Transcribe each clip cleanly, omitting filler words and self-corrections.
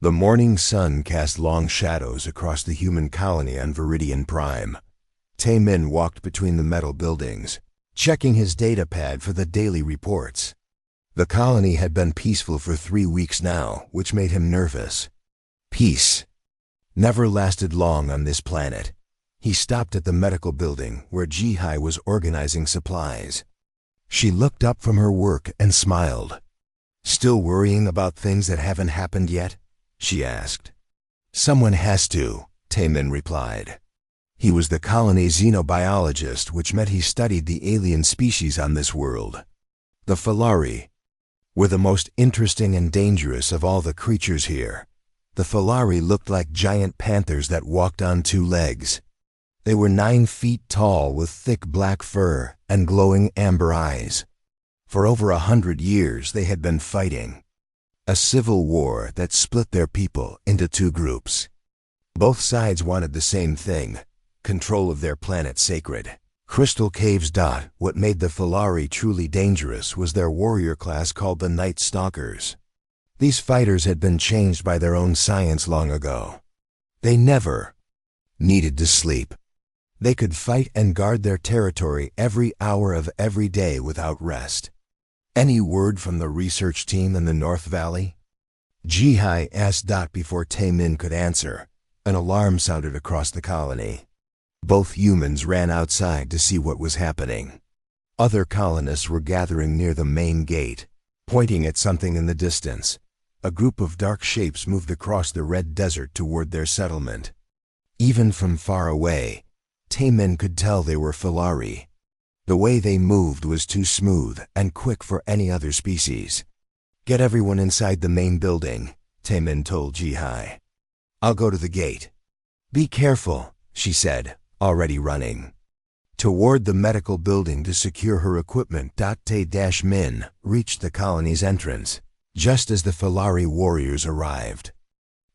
The morning sun cast long shadows across the human colony on Viridian Prime. Tae-min walked between the metal buildings, checking his data pad for the daily reports. The colony had been peaceful for 3 weeks now, which made him nervous. Peace never lasted long on this planet. He stopped at the medical building where Ji-hai was organizing supplies. She looked up from her work and smiled. "Still worrying about things that haven't happened yet?" she asked. "Someone has to," Tae-min replied. He was the colony's xenobiologist, which meant he studied the alien species on this world. The Falari were the most interesting and dangerous of all the creatures here. The Falari looked like giant panthers that walked on 2 legs. They were 9 feet tall with thick black fur and glowing amber eyes. For over 100 years they had been fighting a civil war that split their people into 2 groups. Both sides wanted the same thing: control of their planet sacred. Crystal Caves. What made the Falari truly dangerous was their warrior class called the Night Stalkers. These fighters had been changed by their own science long ago. They never needed to sleep. They could fight and guard their territory every hour of every day without rest. "Any word from the research team in the North Valley?" Ji-hai asked. Before Tae-min could answer, an alarm sounded across the colony. Both humans ran outside to see what was happening. Other colonists were gathering near the main gate, pointing at something in the distance. A group of dark shapes moved across the red desert toward their settlement. Even from far away, Tae-min could tell they were Falari. The way they moved was too smooth and quick for any other species. "Get everyone inside the main building," Tae-min told Ji-hai. "I'll go to the gate." "Be careful," she said, already running toward the medical building to secure her equipment. Tae-min reached the colony's entrance just as the Falari warriors arrived.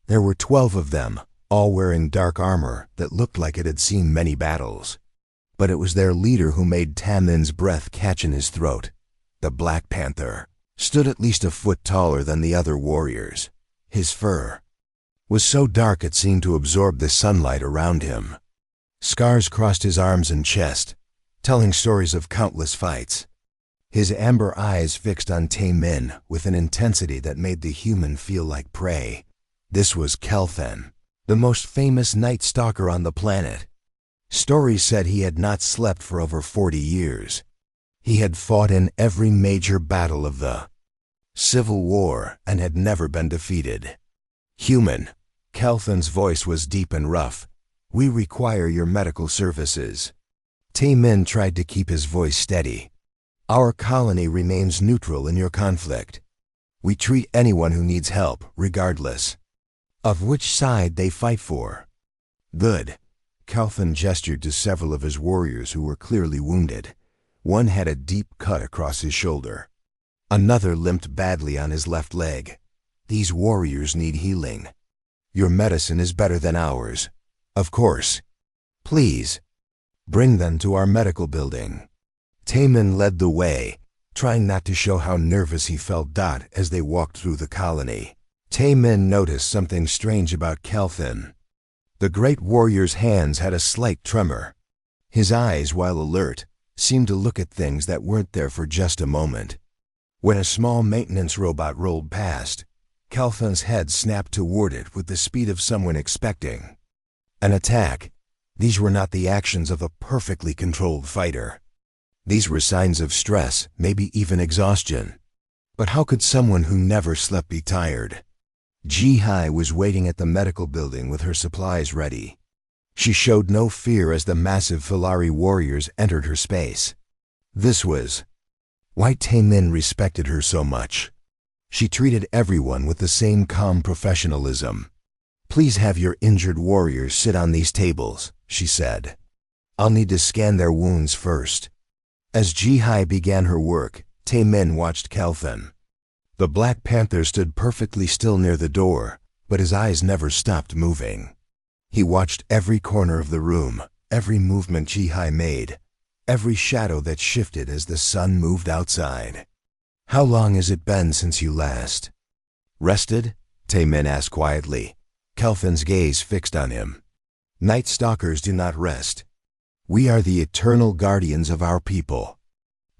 There were 12 of them, all wearing dark armor that looked like it had seen many battles. But it was their leader who made Tae-min's breath catch in his throat. The Black Panther stood at least a foot taller than the other warriors. His fur was so dark it seemed to absorb the sunlight around him. Scars crossed his arms and chest, telling stories of countless fights. His amber eyes fixed on Tae-min with an intensity that made the human feel like prey. This was Kelthen, the most famous night stalker on the planet. Stories said he had not slept for over 40 years. He had fought in every major battle of the Civil War and had never been defeated. "Human," Kelthen's voice was deep and rough. "We require your medical services." Tae-min tried to keep his voice steady. "Our colony remains neutral in your conflict. We treat anyone who needs help, regardless of which side they fight for." "Good." Kelthen gestured to several of his warriors who were clearly wounded. One had a deep cut across his shoulder. Another limped badly on his left leg. "These warriors need healing. Your medicine is better than ours. Of course. Please, bring them to our medical building." Tae-min led the way, trying not to show how nervous he felt. As they walked through the colony, Tae-min noticed something strange about Kelthen. The great warrior's hands had a slight tremor. His eyes, while alert, seemed to look at things that weren't there for just a moment. When a small maintenance robot rolled past, Kelthen's head snapped toward it with the speed of someone expecting an attack. These were not the actions of a perfectly controlled fighter. These were signs of stress, maybe even exhaustion. But how could someone who never slept be tired? Ji-hai was waiting at the medical building with her supplies ready. She showed no fear as the massive Falari warriors entered her space. This was why Tae-min respected her so much. She treated everyone with the same calm professionalism. "Please have your injured warriors sit on these tables," she said. "I'll need to scan their wounds first." As Ji-hai began her work, Tae-min watched Kelthen. The Black Panther stood perfectly still near the door, but his eyes never stopped moving. He watched every corner of the room, every movement Ji-hai made, every shadow that shifted as the sun moved outside. "How long has it been since you last rested?" Taemin asked quietly, Kelfin's gaze fixed on him. Night Stalkers do not rest. We are the eternal guardians of our people.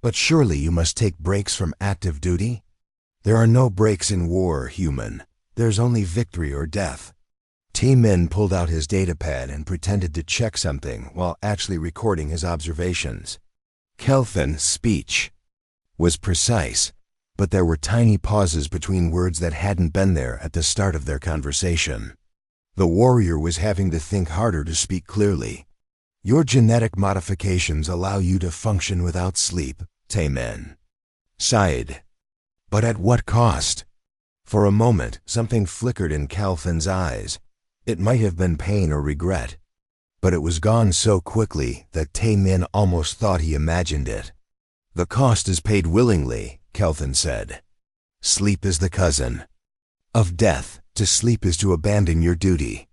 But surely you must take breaks from active duty? There are no breaks in war, human. There's only victory or death. Taemin pulled out his datapad and pretended to check something while actually recording his observations. Kelfin's speech was precise, but there were tiny pauses between words that hadn't been there at the start of their conversation. The warrior was having to think harder to speak clearly. Your genetic modifications allow you to function without sleep, Taemin sighed. But at what cost? For a moment, something flickered in Kelfin's eyes. It might have been pain or regret, but it was gone so quickly that Taemin almost thought he imagined it. The cost is paid willingly, Kelfin said. Sleep is the cousin of death. To sleep is to abandon your duty.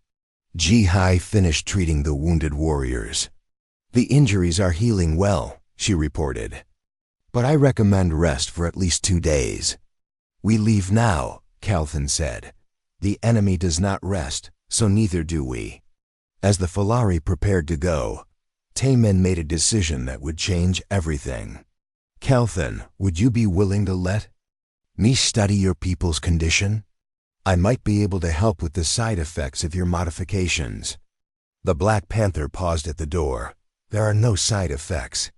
Ji-hai finished treating the wounded warriors. The injuries are healing well, she reported. But I recommend rest for at least 2 days. We leave now, Kelfin said. The enemy does not rest, so neither do we. As the Falari prepared to go, Taemin made a decision that would change everything. Kelfin, would you be willing to let me study your people's condition? I might be able to help with the side effects of your modifications. The Black Panther paused at the door. There are no side effects.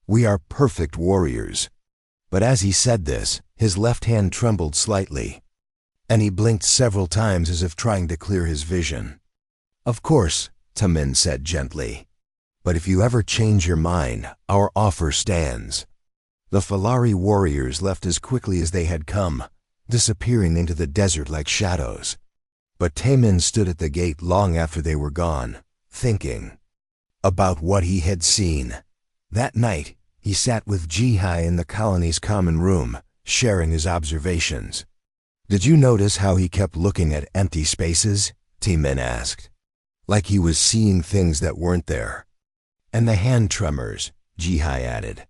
We are perfect warriors. But as he said this, his left hand trembled slightly, and he blinked several times as if trying to clear his vision. Of course, Taemin said gently. But if you ever change your mind, our offer stands. The Falari warriors left as quickly as they had come, disappearing into the desert like shadows. But Taemin stood at the gate long after they were gone, thinking about what he had seen. That night, he sat with Ji-hai in the colony's common room, sharing his observations. Did you notice how he kept looking at empty spaces? Taemin asked. Like he was seeing things that weren't there. And the hand tremors, Ji-hai added.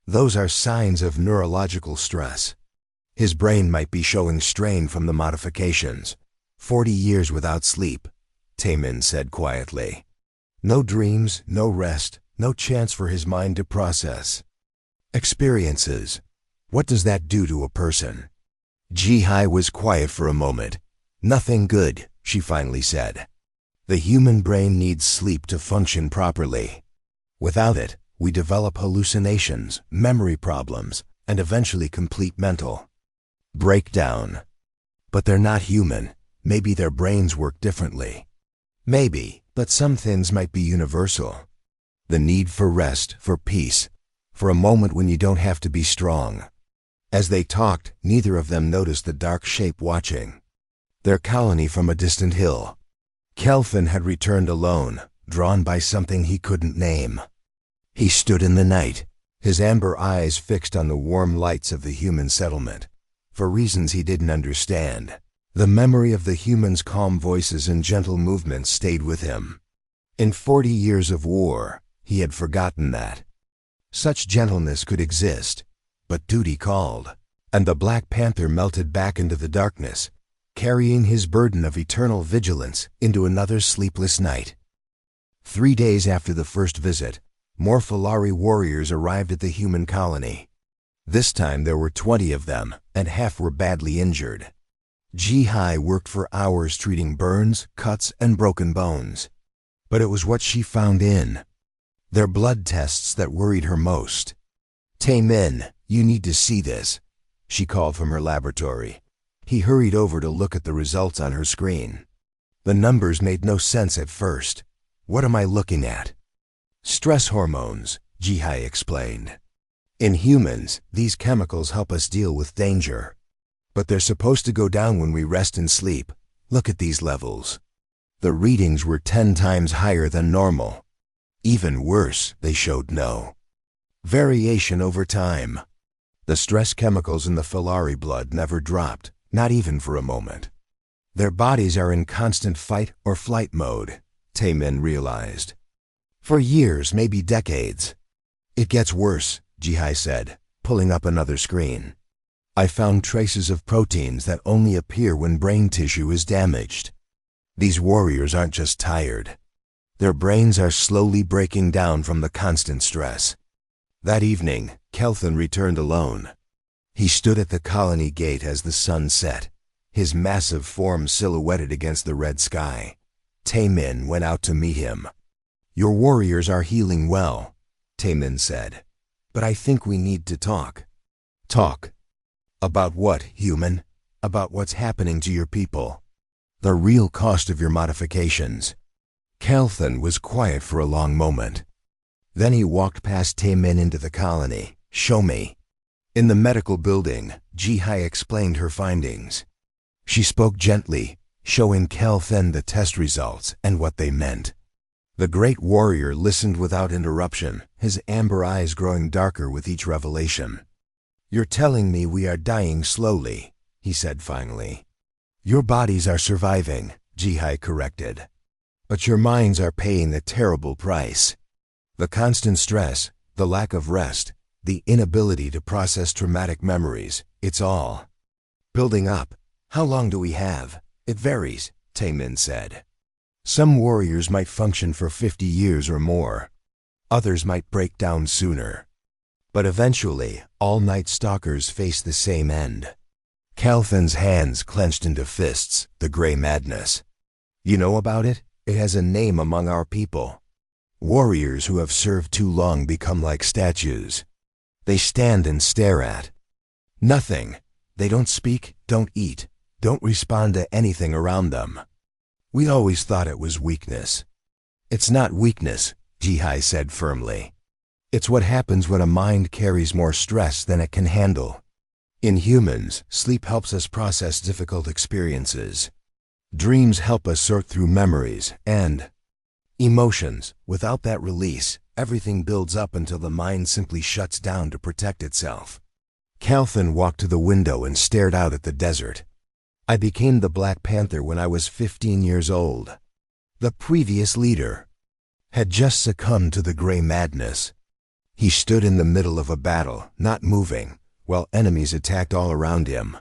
Those are signs of neurological stress. His brain might be showing strain from the modifications. 40 years without sleep, Taemin said quietly. No dreams, no rest, no chance for his mind to process experiences. What does that do to a person? Ji-hai was quiet for a moment. Nothing good, she finally said. The human brain needs sleep to function properly. Without it, we develop hallucinations, memory problems, and eventually complete mental breakdown. But they're not human. Maybe their brains work differently. Maybe, but some things might be universal. The need for rest, for peace, for a moment when you don't have to be strong. As they talked, neither of them noticed the dark shape watching their colony from a distant hill. Kelfin had returned alone, drawn by something he couldn't name. He stood in the night, his amber eyes fixed on the warm lights of the human settlement. For reasons he didn't understand, the memory of the humans' calm voices and gentle movements stayed with him. In 40 years of war, he had forgotten that such gentleness could exist, but duty called, and the Black Panther melted back into the darkness, carrying his burden of eternal vigilance into another sleepless night. 3 days after the first visit, more Falari warriors arrived at the human colony. This time there were 20 of them, and half were badly injured. Ji-hai worked for hours treating burns, cuts, and broken bones. But it was what she found in their blood tests that worried her most. Taemin, you need to see this, she called from her laboratory. He hurried over to look at the results on her screen. The numbers made no sense at first. What am I looking at? Stress hormones, Ji-hai explained. In humans, these chemicals help us deal with danger. But they're supposed to go down when we rest and sleep. Look at these levels. The readings were 10 times higher than normal. Even worse, they showed no variation over time. The stress chemicals in the Falari blood never dropped, not even for a moment. Their bodies are in constant fight or flight mode, Taemin realized. For years, maybe decades. It gets worse, Ji-hai said, pulling up another screen. I found traces of proteins that only appear when brain tissue is damaged. These warriors aren't just tired. Their brains are slowly breaking down from the constant stress. That evening, Kelthon returned alone. He stood at the colony gate as the sun set, his massive form silhouetted against the red sky. Taemin went out to meet him. "Your warriors are healing well," Taemin said. "But I think we need to talk." "Talk? About what, human? About what's happening to your people? The real cost of your modifications." Kelthon was quiet for a long moment. Then he walked past Taemin into the colony. "Show me." In the medical building, Ji-hai explained her findings. She spoke gently, showing Kelthon the test results and what they meant. The great warrior listened without interruption, his amber eyes growing darker with each revelation. "You're telling me we are dying slowly," he said finally. "Your bodies are surviving," Ji-hai corrected. "But your minds are paying a terrible price. The constant stress, the lack of rest, the inability to process traumatic memories, it's all building up." "How long do we have?" "It varies," Taemin said. "Some warriors might function for 50 years or more. Others might break down sooner. But eventually, all Night Stalkers face the same end." Kelthon's hands clenched into fists, the gray madness. "You know about it? It has a name among our people. Warriors who have served too long become like statues. They stand and stare at nothing. They don't speak, don't eat, don't respond to anything around them. We always thought it was weakness." "It's not weakness," Ji-hai said firmly. "It's what happens when a mind carries more stress than it can handle. In humans, sleep helps us process difficult experiences. Dreams help us sort through memories and emotions. Without that release, everything builds up until the mind simply shuts down to protect itself." Kelthon walked to the window and stared out at the desert. "I became the Black Panther when I was 15 years old. The previous leader had just succumbed to the gray madness. He stood in the middle of a battle, not moving, while enemies attacked all around him.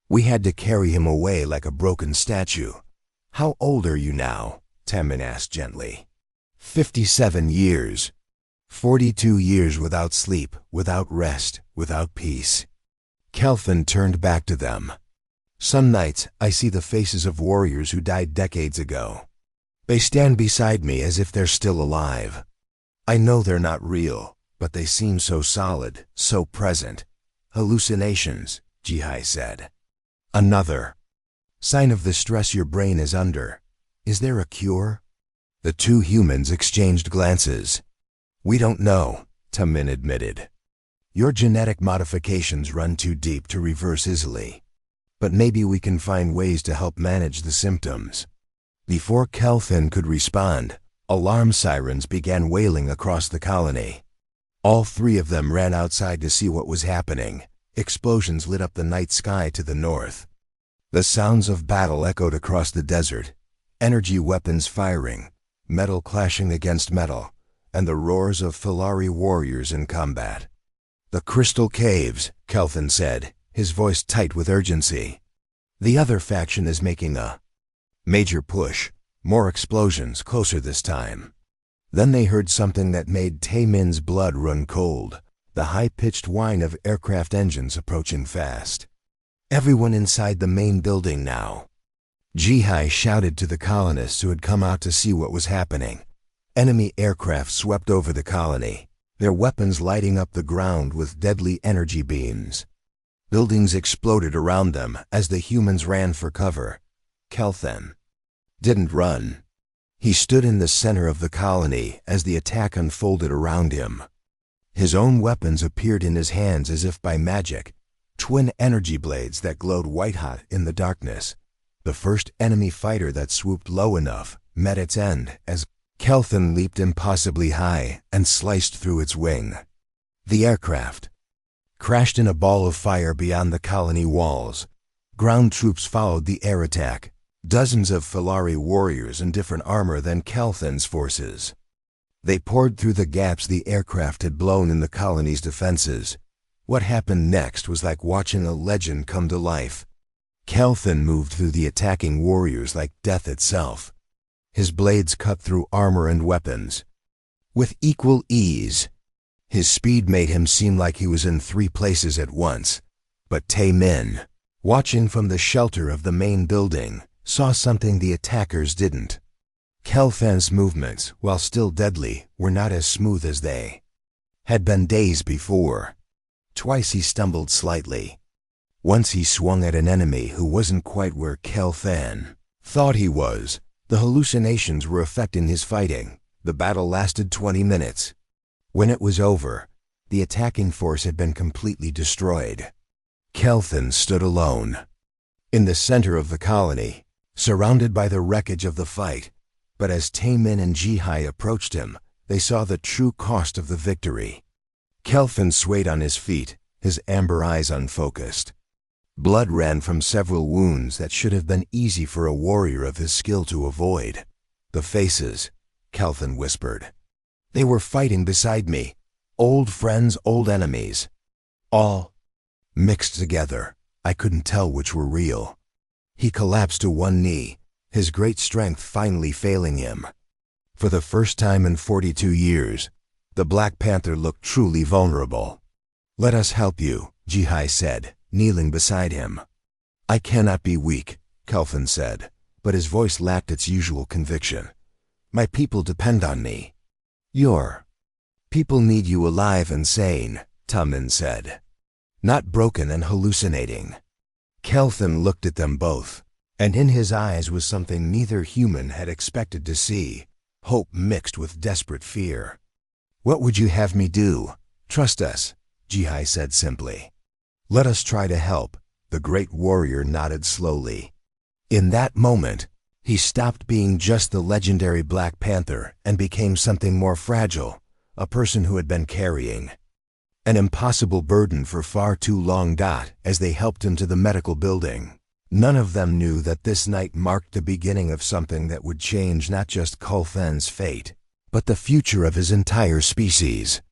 We had to carry him away like a broken statue." "How old are you now?" Taemin asked gently. 57 years. 42 years without sleep, without rest, without peace." Kelthon turned back to them. "Some nights I see the faces of warriors who died decades ago. They stand beside me as if they're still alive. I know they're not real, but they seem so solid, so present." "Hallucinations," Ji-hai said. "Another sign of the stress your brain is under. Is there a cure?" The two humans exchanged glances. "We don't know," Taemin admitted. "Your genetic modifications run too deep to reverse easily. But maybe we can find ways to help manage the symptoms." Before Kelthon could respond, alarm sirens began wailing across the colony. All three of them ran outside to see what was happening. Explosions lit up the night sky to the north. The sounds of battle echoed across the desert. Energy weapons firing, metal clashing against metal, and the roars of Filari warriors in combat. "The Crystal Caves," Kelthon said, his voice tight with urgency. "The other faction is making a major push. More explosions, closer this time." Then they heard something that made Taemin's blood run cold, the high-pitched whine of aircraft engines approaching fast. "Everyone inside the main building now." Ji-hai shouted to the colonists who had come out to see what was happening. Enemy aircraft swept over the colony, their weapons lighting up the ground with deadly energy beams. Buildings exploded around them as the humans ran for cover. Kelthon didn't run. He stood in the center of the colony as the attack unfolded around him. His own weapons appeared in his hands as if by magic, twin energy blades that glowed white-hot in the darkness. The first enemy fighter that swooped low enough met its end as Kelthon leaped impossibly high and sliced through its wing. The aircraft crashed in a ball of fire beyond the colony walls. Ground troops followed the air attack, dozens of Filari warriors in different armor than Kelthon's forces. They poured through the gaps the aircraft had blown in the colony's defenses. What happened next was like watching a legend come to life. Kelthan moved through the attacking warriors like death itself. His blades cut through armor and weapons with equal ease. His speed made him seem like he was in 3 places at once. But Tae-min, watching from the shelter of the main building, saw something the attackers didn't. Kelthan's movements, while still deadly, were not as smooth as they had been days before. Twice he stumbled slightly. Once he swung at an enemy who wasn't quite where Kelthan thought he was. The hallucinations were affecting his fighting. The battle lasted 20 minutes. When it was over, the attacking force had been completely destroyed. Kelthan stood alone in the center of the colony, surrounded by the wreckage of the fight. But as Tae-min and Ji-hai approached him, they saw the true cost of the victory. Kelthan swayed on his feet, his amber eyes unfocused. Blood ran from several wounds that should have been easy for a warrior of his skill to avoid. The faces, Kelthan whispered. They were fighting beside me. Old friends, old enemies. All mixed together. I couldn't tell which were real. He collapsed to one knee, his great strength finally failing him. For the first time in 42 years, the Black Panther looked truly vulnerable. "Let us help you," Ji-hai said, kneeling beside him. "I cannot be weak," Kelthan said, but his voice lacked its usual conviction. "My people depend on me." "Your people need you alive and sane," Tae-min said. "Not broken and hallucinating." Kelthan looked at them both, and in his eyes was something neither human had expected to see, hope mixed with desperate fear. "What would you have me do? Trust us," Ji-hai said simply. "Let us try to help." The great warrior nodded slowly. In that moment, he stopped being just the legendary Black Panther and became something more fragile, a person who had been carrying an impossible burden for far too long. As they helped him to the medical building, none of them knew that this night marked the beginning of something that would change not just Kelthan's fate, but the future of his entire species.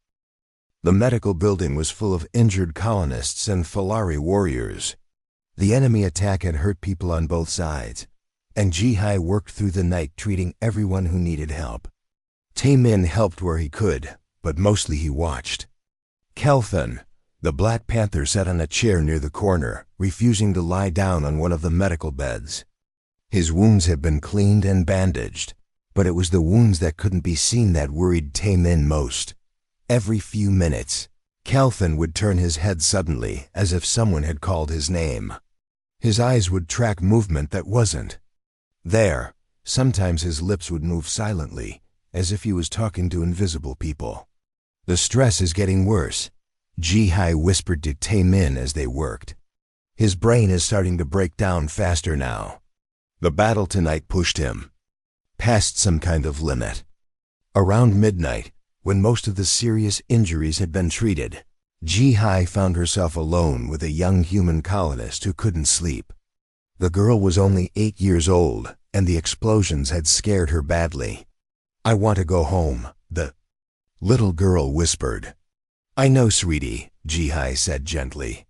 The medical building was full of injured colonists and Falari warriors. The enemy attack had hurt people on both sides, and Ji-hai worked through the night treating everyone who needed help. Tae-min helped where he could, but mostly he watched. Kelthan, the Black Panther, sat on a chair near the corner, refusing to lie down on one of the medical beds. His wounds had been cleaned and bandaged, but it was the wounds that couldn't be seen that worried Tae-min most. Every few minutes, Kelthan would turn his head suddenly, as if someone had called his name. His eyes would track movement that wasn't there. Sometimes his lips would move silently, as if he was talking to invisible people. "The stress is getting worse," Ji-hai whispered to Tae-min as they worked. "His brain is starting to break down faster now." The battle tonight pushed him past some kind of limit. Around midnight, when most of the serious injuries had been treated, Ji-hai found herself alone with a young human colonist who couldn't sleep. The girl was only 8 years old, and the explosions had scared her badly. "I want to go home," the little girl whispered. "I know, sweetie," Ji-hai said gently.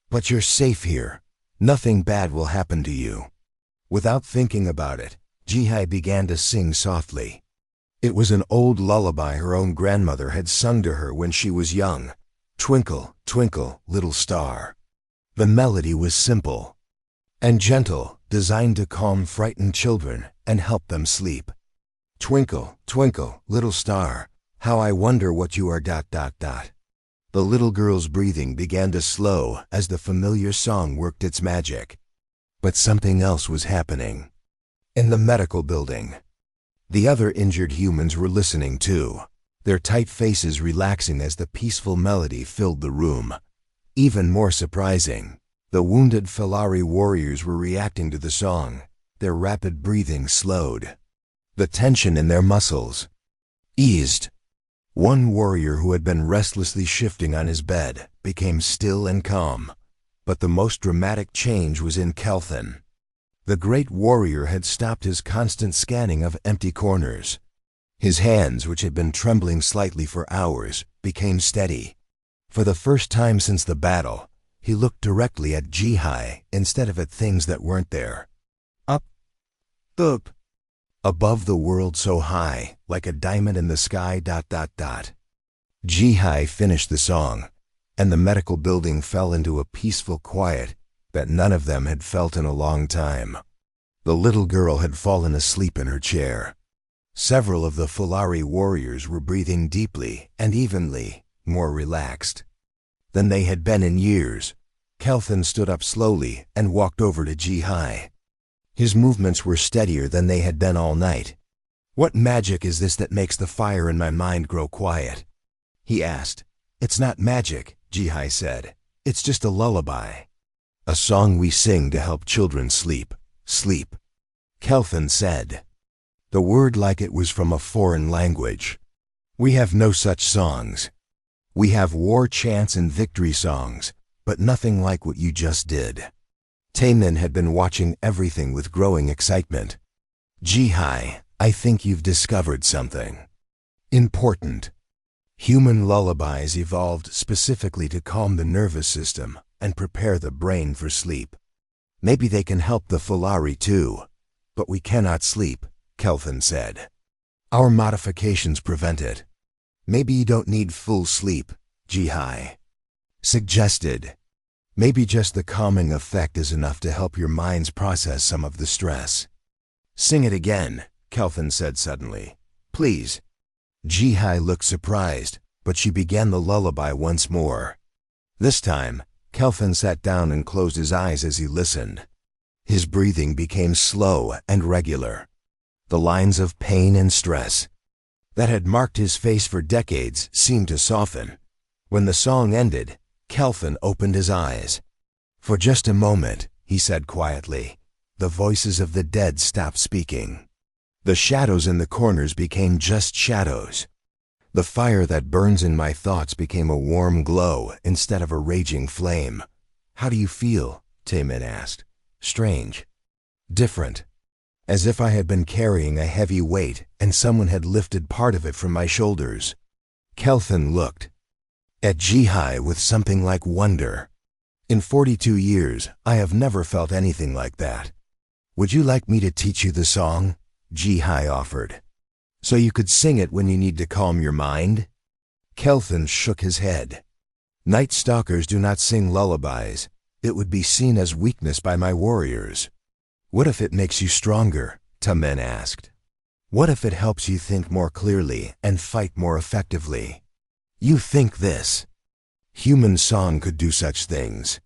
"But you're safe here. Nothing bad will happen to you." Without thinking about it, Ji-hai began to sing softly. It was an old lullaby her own grandmother had sung to her when she was young. "Twinkle, twinkle, little star." The melody was simple and gentle, designed to calm frightened children and help them sleep. "Twinkle, twinkle, little star, how I wonder what you are. The little girl's breathing began to slow as the familiar song worked its magic. But something else was happening. In the medical building, the other injured humans were listening too, their tight faces relaxing as the peaceful melody filled the room. Even more surprising, the wounded Falari warriors were reacting to the song, their rapid breathing slowed. The tension in their muscles eased. One warrior who had been restlessly shifting on his bed became still and calm. But the most dramatic change was in Kelthan. The great warrior had stopped his constant scanning of empty corners. His hands, which had been trembling slightly for hours, became steady. For the first time since the battle, he looked directly at Jihai instead of at things that weren't there. Up, up, above the world so high, like a diamond in the sky, ... Jihai finished the song, and the medical building fell into a peaceful quiet that none of them had felt in a long time. The little girl had fallen asleep in her chair. Several of the Fulari warriors were breathing deeply and evenly, more relaxed than they had been in years. Kelvin stood up slowly and walked over to Jihai. His movements were steadier than they had been all night. "What magic is this that makes the fire in my mind grow quiet?" he asked. "It's not magic," Jihai said. "It's just a lullaby. A song we sing to help children sleep." "Sleep," Kelvin said. The word like it was from a foreign language. "We have no such songs. We have war chants and victory songs, but nothing like what you just did." Taemin had been watching everything with growing excitement. "Jihai, I think you've discovered something important. Human lullabies evolved specifically to calm the nervous system and prepare the brain for sleep. Maybe they can help the Fulari too, but we cannot sleep," Kelvin said. "Our modifications prevent it." "Maybe you don't need full sleep," Jihai suggested. "Maybe just the calming effect is enough to help your minds process some of the stress." "Sing it again," Kelvin said suddenly. "Please." Jihai looked surprised, but she began the lullaby once more. This time, Kelvin sat down and closed his eyes as he listened. His breathing became slow and regular. The lines of pain and stress that had marked his face for decades seemed to soften. When the song ended, Kelvin opened his eyes. "For just a moment," he said quietly, "the voices of the dead stopped speaking. The shadows in the corners became just shadows. The fire that burns in my thoughts became a warm glow instead of a raging flame." "How do you feel?" Taemin asked. "Strange. Different. As if I had been carrying a heavy weight and someone had lifted part of it from my shoulders." Kelvin looked at Jihai with something like wonder. "In 42 years, I have never felt anything like that. Would you like me to teach you the song?" Jihai offered. "So you could sing it when you need to calm your mind?" Kelvin shook his head. "Night stalkers do not sing lullabies. It would be seen as weakness by my warriors." "What if it makes you stronger?" Taemin asked. "What if it helps you think more clearly and fight more effectively?" "You think this human song could do such things?"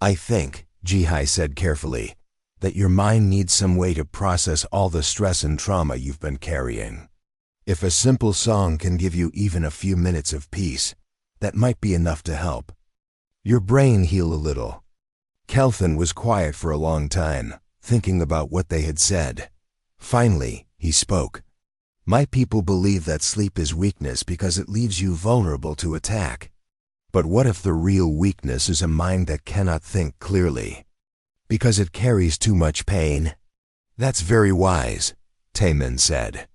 "I think," Jihai said carefully, "that your mind needs some way to process all the stress and trauma you've been carrying. If a simple song can give you even a few minutes of peace, that might be enough to help your brain heal a little." Kelvin was quiet for a long time, thinking about what they had said. Finally, he spoke. "My people believe that sleep is weakness because it leaves you vulnerable to attack. But what if the real weakness is a mind that cannot think clearly because it carries too much pain?" "That's very wise," Taemin said.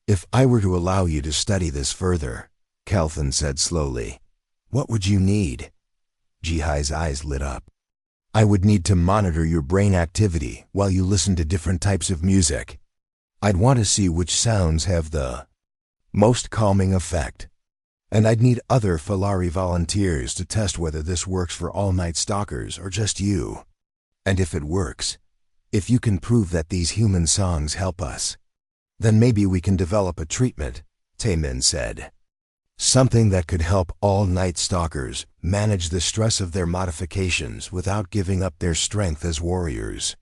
"If I were to allow you to study this further," Kelvin said slowly, "what would you need?" Jihai's eyes lit up. "I would need to monitor your brain activity while you listen to different types of music. I'd want to see which sounds have the most calming effect. And I'd need other Fulari volunteers to test whether this works for all night stalkers or just you. And if it works, if you can prove that these human songs help us, then maybe we can develop a treatment," Taemin said. "Something that could help all night stalkers manage the stress of their modifications without giving up their strength as warriors."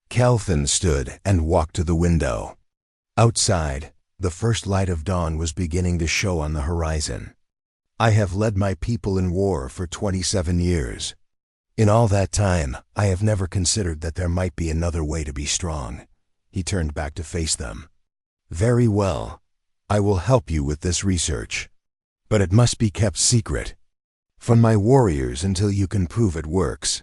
Kelvin stood and walked to the window. Outside, the first light of dawn was beginning to show on the horizon. "I have led my people in war for 27 years. In all that time, I have never considered that there might be another way to be strong." He turned back to face them. "Very well. I will help you with this research. But it must be kept secret from my warriors until you can prove it works."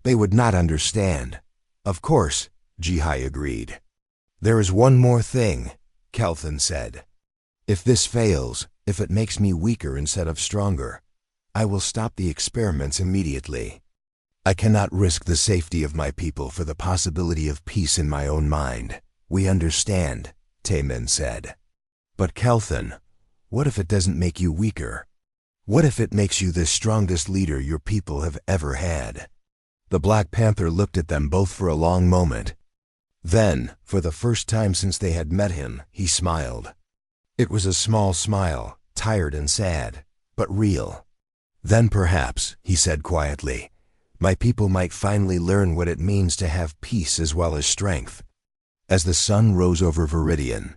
"They would not understand." "Of course," Jihai agreed. "There is one more thing," Kelvin said. "If this fails, if it makes me weaker instead of stronger, I will stop the experiments immediately. I cannot risk the safety of my people for the possibility of peace in my own mind. We understand, Taemin said. But Kelthan, what if it doesn't make you weaker? What if it makes you the strongest leader your people have ever had? The Black Panther looked at them both for a long moment. Then, for the first time since they had met him, he smiled. It was a small smile, tired and sad, but real. Then perhaps, he said quietly, my people might finally learn what it means to have peace as well as strength. As the sun rose over Viridian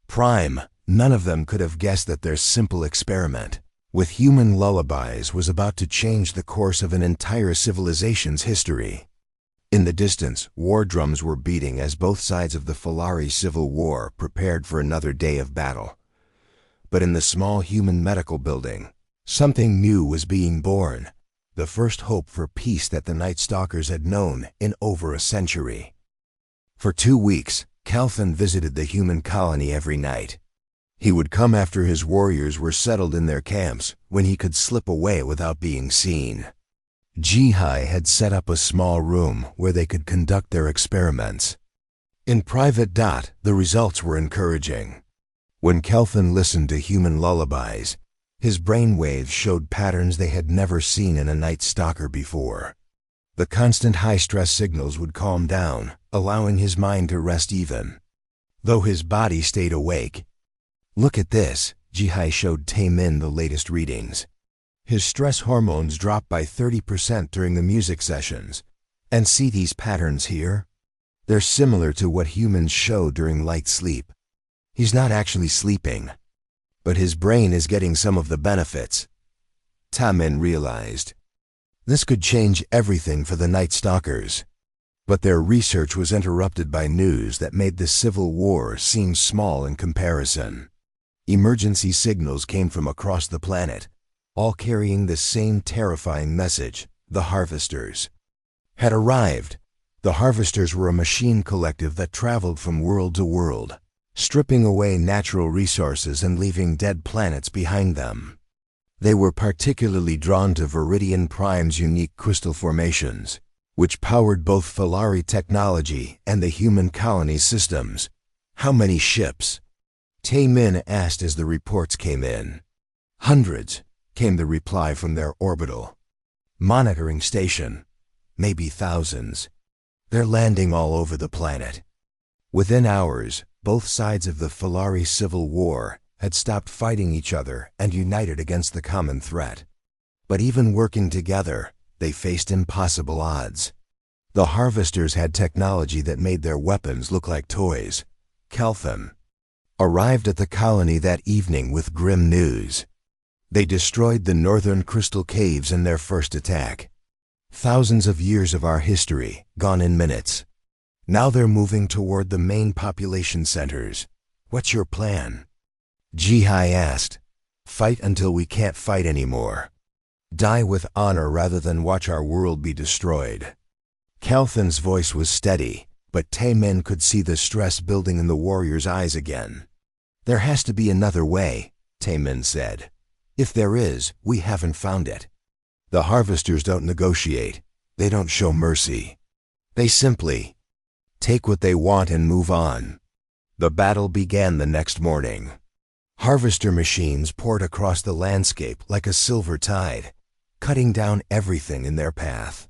Prime, none of them could have guessed that their simple experiment with human lullabies was about to change the course of an entire civilization's history. In the distance, war drums were beating as both sides of the Falari civil war prepared for another day of battle. But in the small human medical building, something new was being born, the first hope for peace that the Night Stalkers had known in over a century. For 2 weeks, Kelthan visited the human colony every night. He would come after his warriors were settled in their camps, when he could slip away without being seen. Jihai had set up a small room where they could conduct their experiments. In private, the results were encouraging. When Kelthan listened to human lullabies, his brain waves showed patterns they had never seen in a Night Stalker before. The constant high-stress signals would calm down, allowing his mind to rest even, though his body stayed awake. Look at this, Jihai showed Taemin the latest readings. His stress hormones dropped by 30% during the music sessions. And see these patterns here? They're similar to what humans show during light sleep. He's not actually sleeping, but his brain is getting some of the benefits. Taemin realized. This could change everything for the Night Stalkers. But their research was interrupted by news that made the civil war seem small in comparison. Emergency signals came from across the planet, all carrying the same terrifying message. The Harvesters had arrived. The Harvesters were a machine collective that traveled from world to world, stripping away natural resources and leaving dead planets behind them. They were particularly drawn to Viridian Prime's unique crystal formations, which powered both Falari technology and the human colony systems. How many ships? Taemin asked as the reports came in. Hundreds, came the reply from their orbital monitoring station. Maybe thousands. They're landing all over the planet. Within hours, both sides of the Falari civil war had stopped fighting each other and united against the common threat. But even working together, they faced impossible odds. The Harvesters had technology that made their weapons look like toys. Kelthan arrived at the colony that evening with grim news. They destroyed the northern crystal caves in their first attack. Thousands of years of our history, gone in minutes. Now they're moving toward the main population centers. What's your plan? Jihai asked. Fight until we can't fight anymore. Die with honor rather than watch our world be destroyed. Kelthan's voice was steady, but Taemin could see the stress building in the warrior's eyes again. There has to be another way, Taemin said. If there is, we haven't found it. The Harvesters don't negotiate. They don't show mercy. They simply take what they want and move on. The battle began the next morning. Harvester machines poured across the landscape like a silver tide, cutting down everything in their path.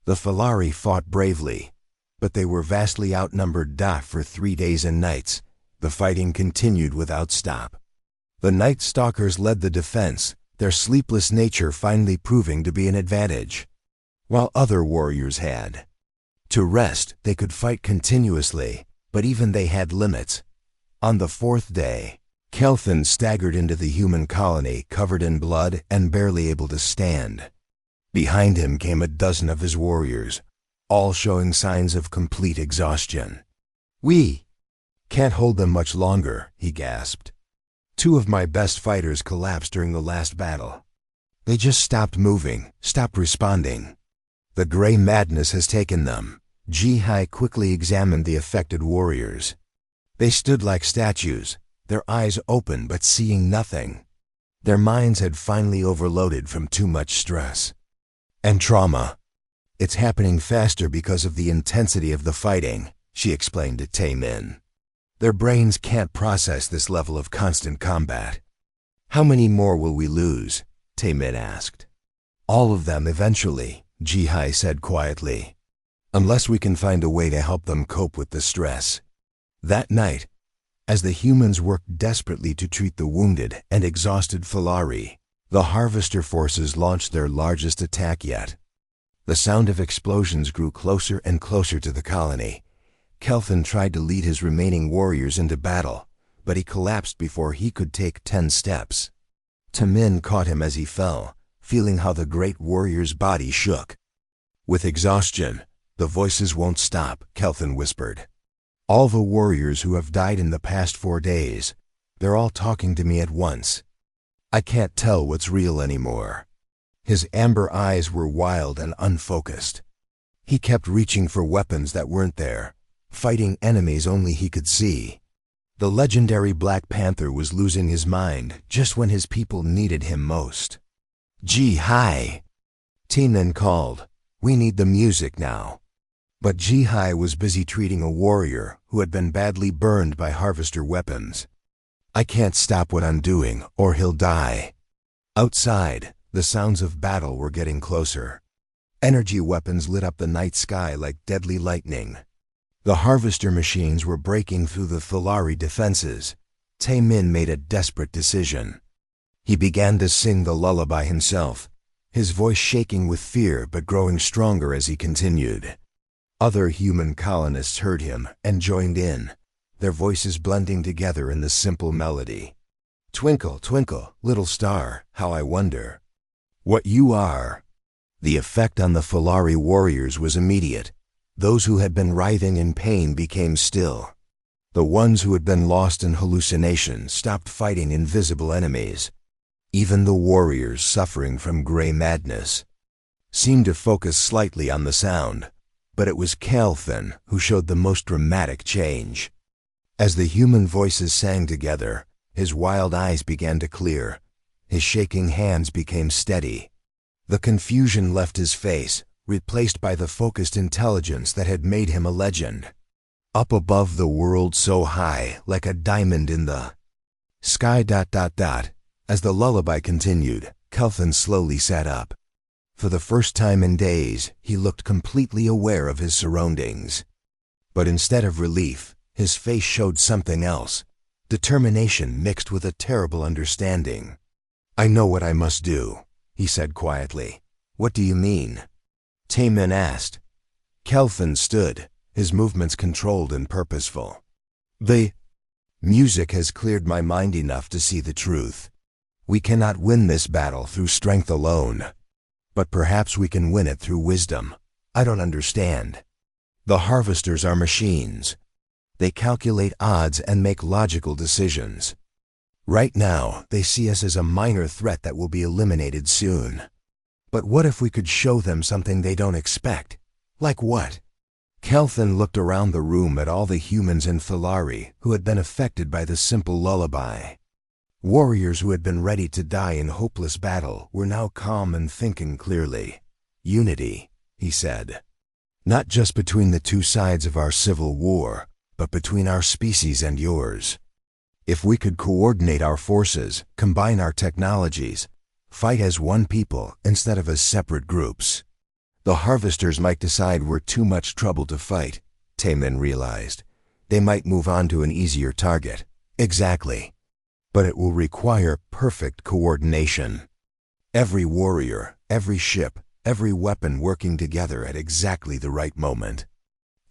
The Falari fought bravely, but they were vastly outnumbered. For 3 days and nights, the fighting continued without stop. The Night Stalkers led the defense, their sleepless nature finally proving to be an advantage, while other warriors had to rest. They could fight continuously, but even they had limits. On the 4th day, Kelthan staggered into the human colony covered in blood and barely able to stand. Behind him came a dozen of his warriors, all showing signs of complete exhaustion. We can't hold them much longer, he gasped. 2 of my best fighters collapsed during the last battle. They just stopped moving, stopped responding. The gray madness has taken them. Jihai quickly examined the affected warriors. They stood like statues, their eyes open but seeing nothing. Their minds had finally overloaded from too much stress and trauma. It's happening faster because of the intensity of the fighting, she explained to Tae-min. Their brains can't process this level of constant combat. How many more will we lose? Tae-min asked. All of them eventually, Ji-hai said quietly. Unless we can find a way to help them cope with the stress. That night, as the humans worked desperately to treat the wounded and exhausted Falari, the Harvester forces launched their largest attack yet. The sound of explosions grew closer and closer to the colony. Kelvin tried to lead his remaining warriors into battle, but he collapsed before he could take 10 steps. Tae-min caught him as he fell, feeling how the great warrior's body shook. With exhaustion, the voices won't stop, Kelvin whispered. All the warriors who have died in the past 4 days, they're all talking to me at once. I can't tell what's real anymore. His amber eyes were wild and unfocused. He kept reaching for weapons that weren't there, fighting enemies only he could see. The legendary Black Panther was losing his mind just when his people needed him most. Ji-hai! Tae-min called. We need the music now. But Ji-hai was busy treating a warrior who had been badly burned by Harvester weapons. I can't stop what I'm doing, or he'll die. Outside, the sounds of battle were getting closer. Energy weapons lit up the night sky like deadly lightning. The Harvester machines were breaking through the Falari defenses. Tae-min made a desperate decision. He began to sing the lullaby himself, his voice shaking with fear but growing stronger as he continued. Other human colonists heard him and joined in, their voices blending together in the simple melody. Twinkle, twinkle, little star, how I wonder what you are. The effect on the Falari warriors was immediate. Those who had been writhing in pain became still. The ones who had been lost in hallucination stopped fighting invisible enemies. Even the warriors suffering from gray madness seemed to focus slightly on the sound. But it was Kelvin who showed the most dramatic change. As the human voices sang together, his wild eyes began to clear. His shaking hands became steady. The confusion left his face, replaced by the focused intelligence that had made him a legend. Up above the world so high, like a diamond in the sky. As the lullaby continued, Kelvin slowly sat up. For the first time in days, he looked completely aware of his surroundings. But instead of relief, his face showed something else, determination mixed with a terrible understanding. I know what I must do, he said quietly. What do you mean? Tae-min asked. Kelvin stood, his movements controlled and purposeful. The music has cleared my mind enough to see the truth. We cannot win this battle through strength alone. But perhaps we can win it through wisdom. I don't understand. The Harvesters are machines. They calculate odds and make logical decisions. Right now, they see us as a minor threat that will be eliminated soon. But what if we could show them something they don't expect? Like what? Kelvin looked around the room at all the humans in Falari who had been affected by the simple lullaby. Warriors who had been ready to die in hopeless battle were now calm and thinking clearly. Unity, he said. Not just between the two sides of our civil war, but between our species and yours. If we could coordinate our forces, combine our technologies, fight as one people instead of as separate groups, the Harvesters might decide we're too much trouble to fight, Tae-min realized. They might move on to an easier target. Exactly. But it will require perfect coordination. Every warrior, every ship, every weapon working together at exactly the right moment.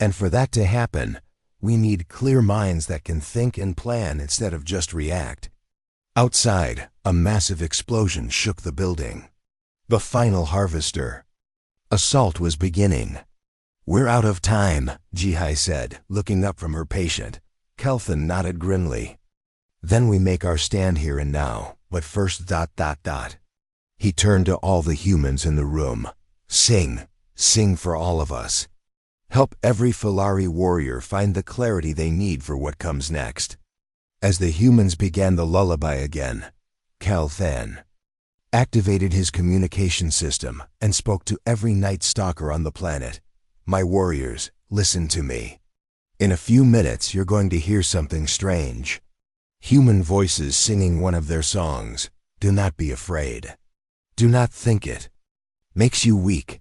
And for that to happen, we need clear minds that can think and plan instead of just react. Outside, a massive explosion shook the building. The final Harvester assault was beginning. We're out of time, Ji-hai said, looking up from her patient. Kelvin nodded grimly. Then we make our stand here and now, but first ... He turned to all the humans in the room. Sing, sing for all of us. Help every Falari warrior find the clarity they need for what comes next. As the humans began the lullaby again, Kelthan activated his communication system and spoke to every Night Stalker on the planet. My warriors, listen to me. In a few minutes, you're going to hear something strange. Human voices singing one of their songs. Do not be afraid. Do not think it makes you weak.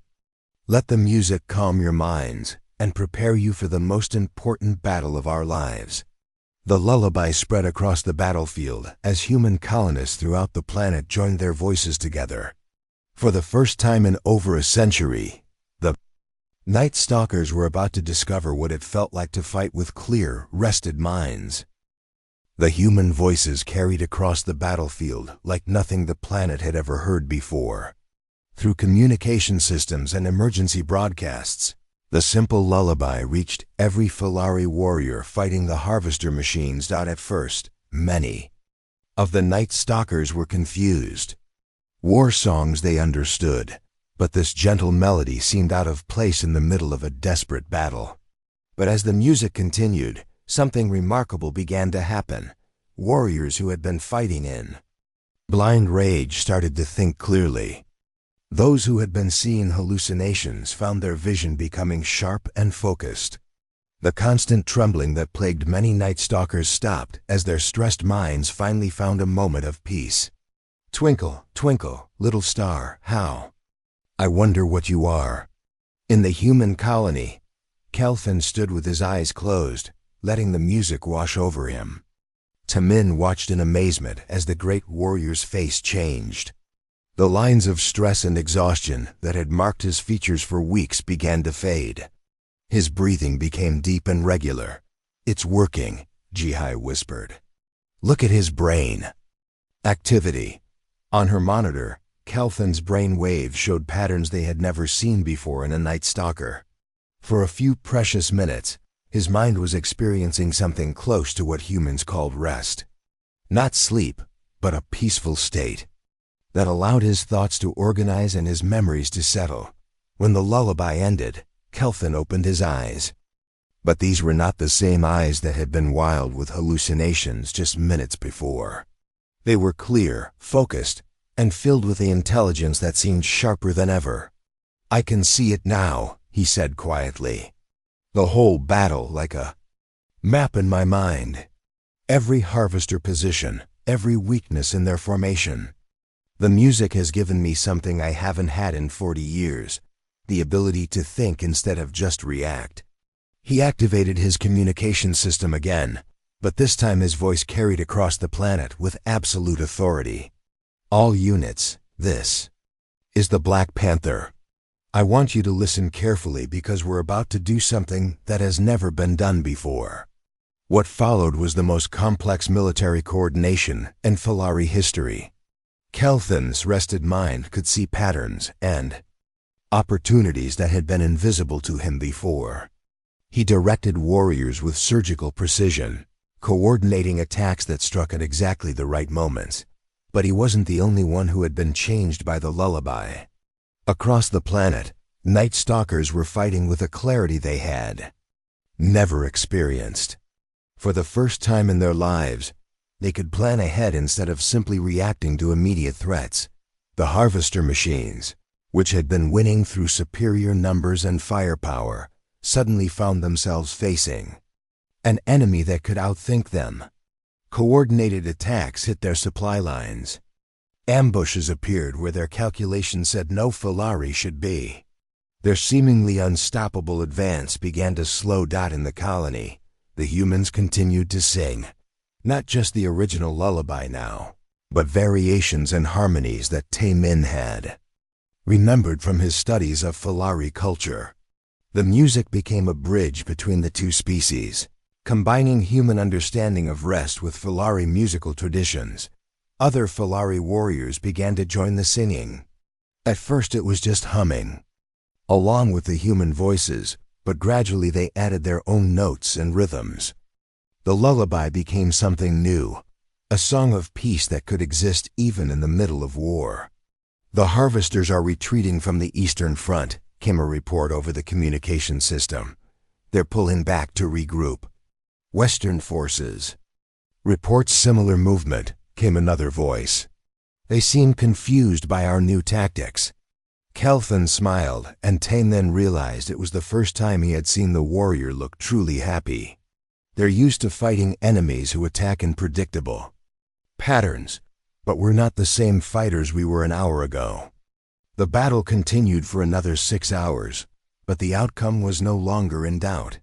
Let the music calm your minds and prepare you for the most important battle of our lives. The lullaby spread across the battlefield as human colonists throughout the planet joined their voices together. For the first time in over a century, the Night Stalkers were about to discover what it felt like to fight with clear, rested minds. The human voices carried across the battlefield like nothing the planet had ever heard before. Through communication systems and emergency broadcasts, the simple lullaby reached every Filari warrior fighting the harvester machines. At first, many of the Night Stalkers were confused. War songs they understood, but this gentle melody seemed out of place in the middle of a desperate battle. But as the music continued, something remarkable began to happen. Warriors who had been fighting in blind rage started to think clearly. Those who had been seeing hallucinations found their vision becoming sharp and focused. The constant trembling that plagued many Night Stalkers stopped as their stressed minds finally found a moment of peace. Twinkle, twinkle, little star, how I wonder what you are. In the human colony, Kelthan stood with his eyes closed, letting the music wash over him. Tamin watched in amazement as the great warrior's face changed. The lines of stress and exhaustion that had marked his features for weeks began to fade. His breathing became deep and regular. It's working, Jihai whispered. Look at his brain. Activity. On her monitor, Kelthan's brain waves showed patterns they had never seen before in a Night Stalker. For a few precious minutes, his mind was experiencing something close to what humans called rest. Not sleep, but a peaceful state that allowed his thoughts to organize and his memories to settle. When the lullaby ended, Kelthan opened his eyes. But these were not the same eyes that had been wild with hallucinations just minutes before. They were clear, focused, and filled with the intelligence that seemed sharper than ever. I can see it now, he said quietly. The whole battle like a map in my mind. Every harvester position, every weakness in their formation. The music has given me something I haven't had in 40 years, the ability to think instead of just react. He activated his communication system again, but this time his voice carried across the planet with absolute authority. All units, this is the Black Panther. I want you to listen carefully because we're about to do something that has never been done before. What followed was the most complex military coordination in Filari history. Kelthan's rested mind could see patterns and opportunities that had been invisible to him before. He directed warriors with surgical precision, coordinating attacks that struck at exactly the right moments. But he wasn't the only one who had been changed by the lullaby. Across the planet, Night Stalkers were fighting with a clarity they had never experienced. For the first time in their lives, they could plan ahead instead of simply reacting to immediate threats. The harvester machines, which had been winning through superior numbers and firepower, suddenly found themselves facing an enemy that could outthink them. Coordinated attacks hit their supply lines. Ambushes appeared where their calculations said no Filari should be. Their seemingly unstoppable advance began to slow down in the colony. The humans continued to sing. Not just the original lullaby now, but variations and harmonies that Tamin had remembered from his studies of Filari culture. The music became a bridge between the two species, combining human understanding of rest with Filari musical traditions. Other Filari warriors began to join the singing. At first it was just humming, along with the human voices, but gradually they added their own notes and rhythms. The lullaby became something new, a song of peace that could exist even in the middle of war. The harvesters are retreating from the Eastern Front, came a report over the communication system. They're pulling back to regroup. Western forces. Reports similar movement, came another voice. They seemed confused by our new tactics. Kelvin smiled, and Tane then realized it was the first time he had seen the warrior look truly happy. They're used to fighting enemies who attack in predictable patterns, but we're not the same fighters we were an hour ago. The battle continued for another 6 hours, but the outcome was no longer in doubt.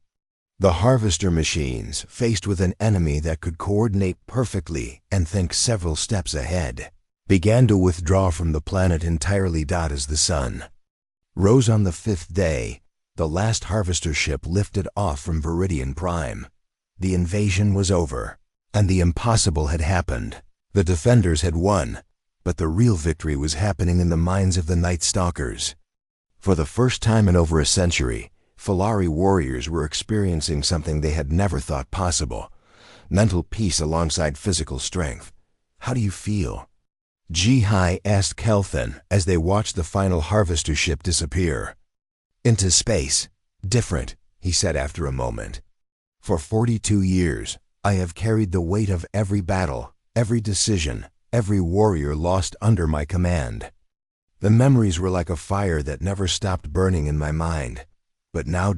The harvester machines, faced with an enemy that could coordinate perfectly and think several steps ahead, began to withdraw from the planet entirely. As the sun rose on the 5th day, the last harvester ship lifted off from Viridian Prime. The invasion was over, and the impossible had happened. The defenders had won, but the real victory was happening in the minds of the Night Stalkers. For the first time in over a century, Filari warriors were experiencing something they had never thought possible: mental peace alongside physical strength. "How do you feel?" HFY asked Kelvin as they watched the final harvester ship disappear into space. "Different," he said after a moment. "For 42 years, I have carried the weight of every battle, every decision, every warrior lost under my command. The memories were like a fire that never stopped burning in my mind. But now ...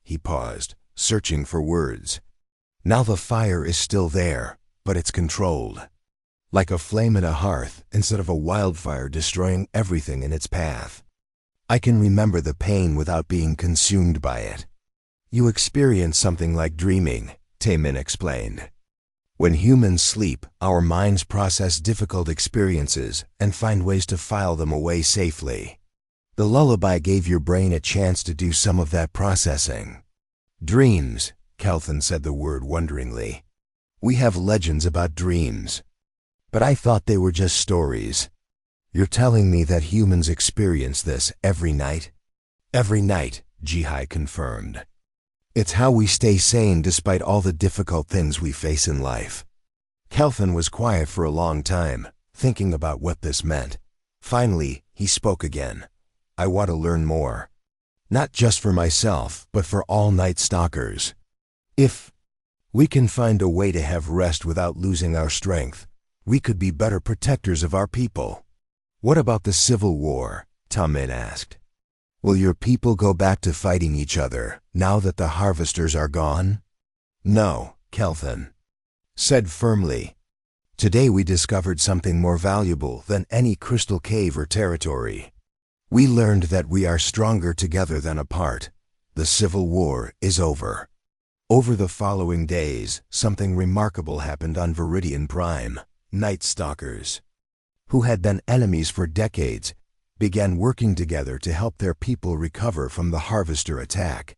He paused, searching for words. "Now the fire is still there, but it's controlled. Like a flame in a hearth instead of a wildfire destroying everything in its path. I can remember the pain without being consumed by it." "You experience something like dreaming," Taemin explained. "When humans sleep, our minds process difficult experiences and find ways to file them away safely. The lullaby gave your brain a chance to do some of that processing." "Dreams," Kelvin said the word wonderingly. "We have legends about dreams. But I thought they were just stories. You're telling me that humans experience this every night?" "Every night," HFY confirmed. "It's how we stay sane despite all the difficult things we face in life." Kelvin was quiet for a long time, thinking about what this meant. Finally, he spoke again. "I want to learn more. Not just for myself, but for all Night Stalkers. If we can find a way to have rest without losing our strength, we could be better protectors of our people." "What about the Civil War?" Taemin asked. "Will your people go back to fighting each other now that the harvesters are gone?" "No," Kelvin said firmly. "Today we discovered something more valuable than any crystal cave or territory. We learned that we are stronger together than apart. The Civil War is over." Over the following days, something remarkable happened on Viridian Prime. Night Stalkers, who had been enemies for decades, began working together to help their people recover from the harvester attack.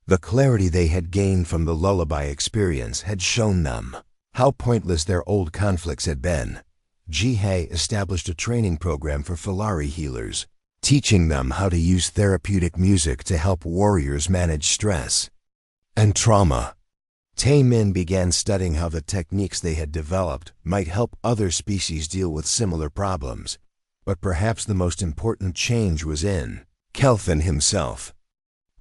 The clarity they had gained from the lullaby experience had shown them how pointless their old conflicts had been. HFY established a training program for Filari healers, teaching them how to use therapeutic music to help warriors manage stress and trauma. Taemin began studying how the techniques they had developed might help other species deal with similar problems. But perhaps the most important change was in Kelvin himself.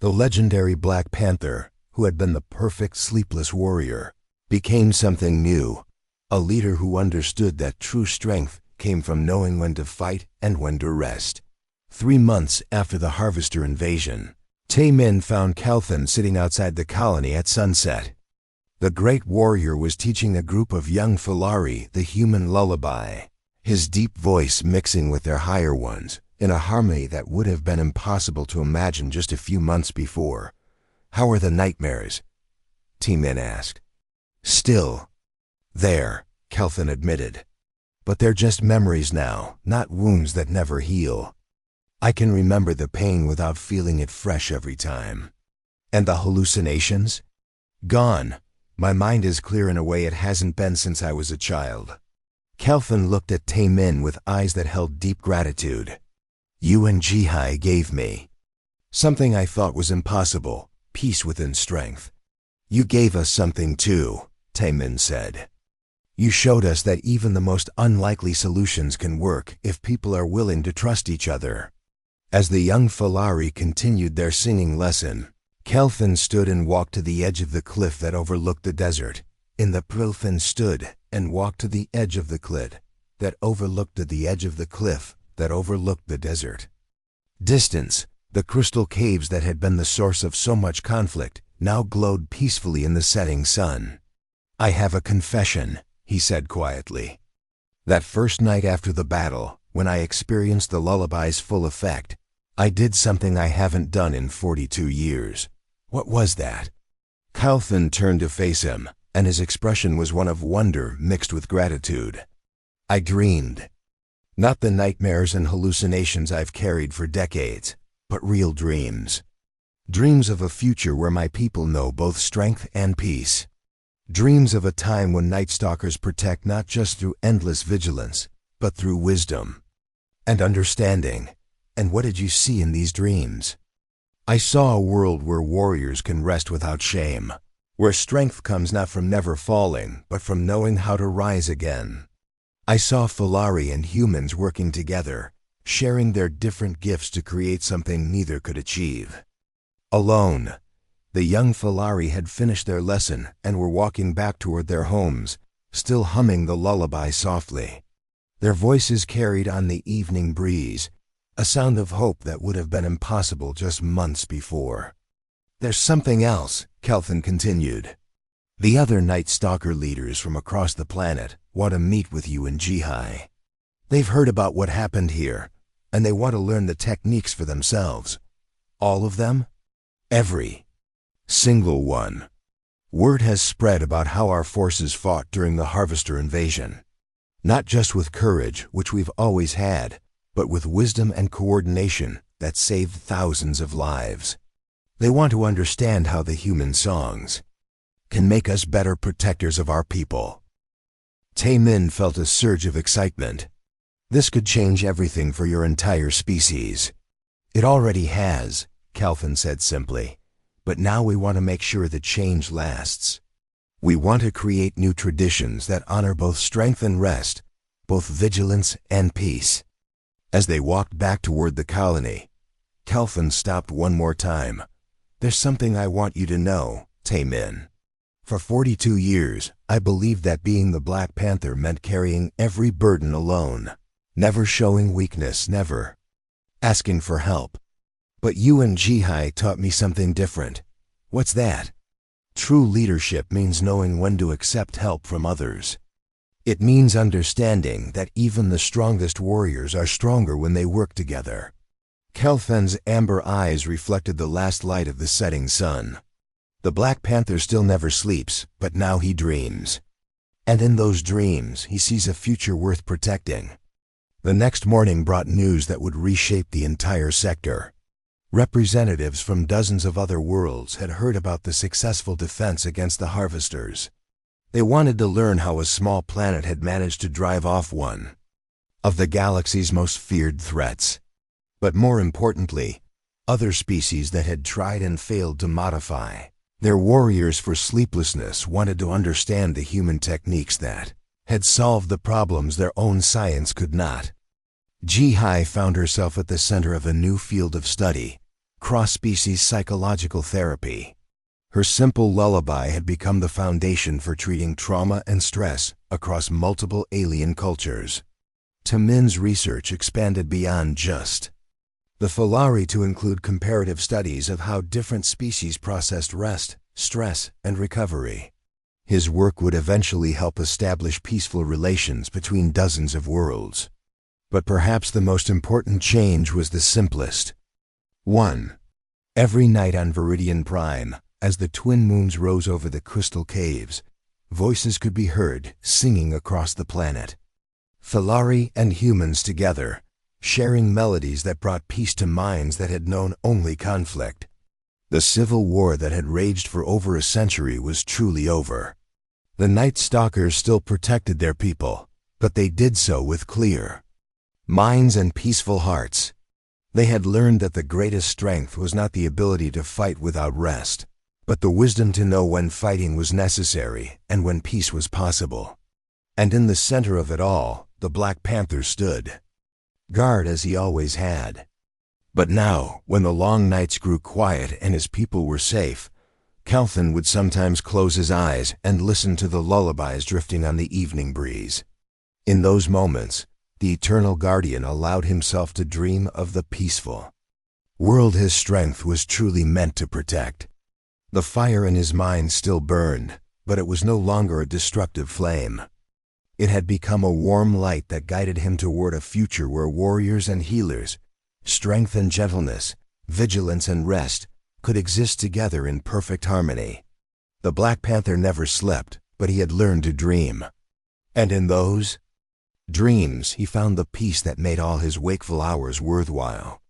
The legendary Black Panther, who had been the perfect sleepless warrior, became something new, a leader who understood that true strength came from knowing when to fight and when to rest. 3 months after the harvester invasion, Taemin found Kelvin sitting outside the colony at sunset. The great warrior was teaching a group of young Filari the human lullaby, his deep voice mixing with their higher ones in a harmony that would have been impossible to imagine just a few months before. "How are the nightmares?" Taemin asked. "Still there," Kelvin admitted. "But they're just memories now, not wounds that never heal. I can remember the pain without feeling it fresh every time." "And the hallucinations?" "Gone. My mind is clear in a way it hasn't been since I was a child." Kelvin looked at Taemin with eyes that held deep gratitude. "You and HFY gave me something I thought was impossible, peace within strength." "You gave us something too," Taemin said. "You showed us that even the most unlikely solutions can work if people are willing to trust each other." As the young Filari continued their singing lesson, Kelvin stood and walked to the edge of the cliff that overlooked the desert. Kelvin stood and walked to the edge of the cliff that overlooked the edge of the cliff, that overlooked the desert. Distance, the crystal caves that had been the source of so much conflict, now glowed peacefully in the setting sun. "I have a confession," he said quietly. "That first night after the battle, when I experienced the lullaby's full effect, I did something I haven't done in 42 years. What was that?" Calvin turned to face him, and his expression was one of wonder mixed with gratitude. "I dreamed. Not the nightmares and hallucinations I've carried for decades, but real dreams. Dreams of a future where my people know both strength and peace. Dreams of a time when Night Stalkers protect not just through endless vigilance, but through wisdom and understanding." "And what did you see in these dreams?" "I saw a world where warriors can rest without shame, where strength comes not from never falling, but from knowing how to rise again. I saw Falari and humans working together, sharing their different gifts to create something neither could achieve. Alone, the young Falari had finished their lesson and were walking back toward their homes, still humming the lullaby softly. Their voices carried on the evening breeze, a sound of hope that would have been impossible just months before. "There's something else," Calvin continued. "The other Night Stalker leaders from across the planet want to meet with you in Jihai. They've heard about what happened here, and they want to learn the techniques for themselves. All of them? Every single one. Word has spread about how our forces fought during the Harvester invasion. Not just with courage, which we've always had, but with wisdom and coordination that saved thousands of lives. They want to understand how the human songs can make us better protectors of our people." Taemin felt a surge of excitement. "This could change everything for your entire species." "It already has," Calvin said simply. "But now we want to make sure the change lasts. We want to create new traditions that honor both strength and rest, both vigilance and peace." As they walked back toward the colony, Calvin stopped one more time. "There's something I want you to know, Taemin. For 42 years, I believed that being the Black Panther meant carrying every burden alone, never showing weakness, never asking for help. But you and Jihai taught me something different." "What's that?" "True leadership means knowing when to accept help from others. It means understanding that even the strongest warriors are stronger when they work together." Calvin's amber eyes reflected the last light of the setting sun. "The Black Panther still never sleeps, but now he dreams. And in those dreams, he sees a future worth protecting." The next morning brought news that would reshape the entire sector. Representatives from dozens of other worlds had heard about the successful defense against the Harvesters. They wanted to learn how a small planet had managed to drive off one of the galaxy's most feared threats. But more importantly, other species that had tried and failed to modify their warriors for sleeplessness wanted to understand the human techniques that had solved the problems their own science could not. Jihai found herself at the center of a new field of study, cross-species psychological therapy. Her simple lullaby had become the foundation for treating trauma and stress across multiple alien cultures. Taemin's research expanded beyond just the Falari to include comparative studies of how different species processed rest, stress, and recovery. His work would eventually help establish peaceful relations between dozens of worlds. But perhaps the most important change was the simplest. 1. Every night on Viridian Prime, as the twin moons rose over the crystal caves, voices could be heard singing across the planet. Falari and humans together, sharing melodies that brought peace to minds that had known only conflict. The civil war that had raged for over a century was truly over. The Night Stalkers still protected their people, but they did so with clear minds and peaceful hearts. They had learned that the greatest strength was not the ability to fight without rest, but the wisdom to know when fighting was necessary and when peace was possible. And in the center of it all, the Black Panther stood, guard as he always had. But now, when the long nights grew quiet and his people were safe, Calvin would sometimes close his eyes and listen to the lullabies drifting on the evening breeze. In those moments, the Eternal Guardian allowed himself to dream of the peaceful world his strength was truly meant to protect. The fire in his mind still burned, but it was no longer a destructive flame. It had become a warm light that guided him toward a future where warriors and healers, strength and gentleness, vigilance and rest, could exist together in perfect harmony. The Black Panther never slept, but he had learned to dream. And in those dreams, he found the peace that made all his wakeful hours worthwhile.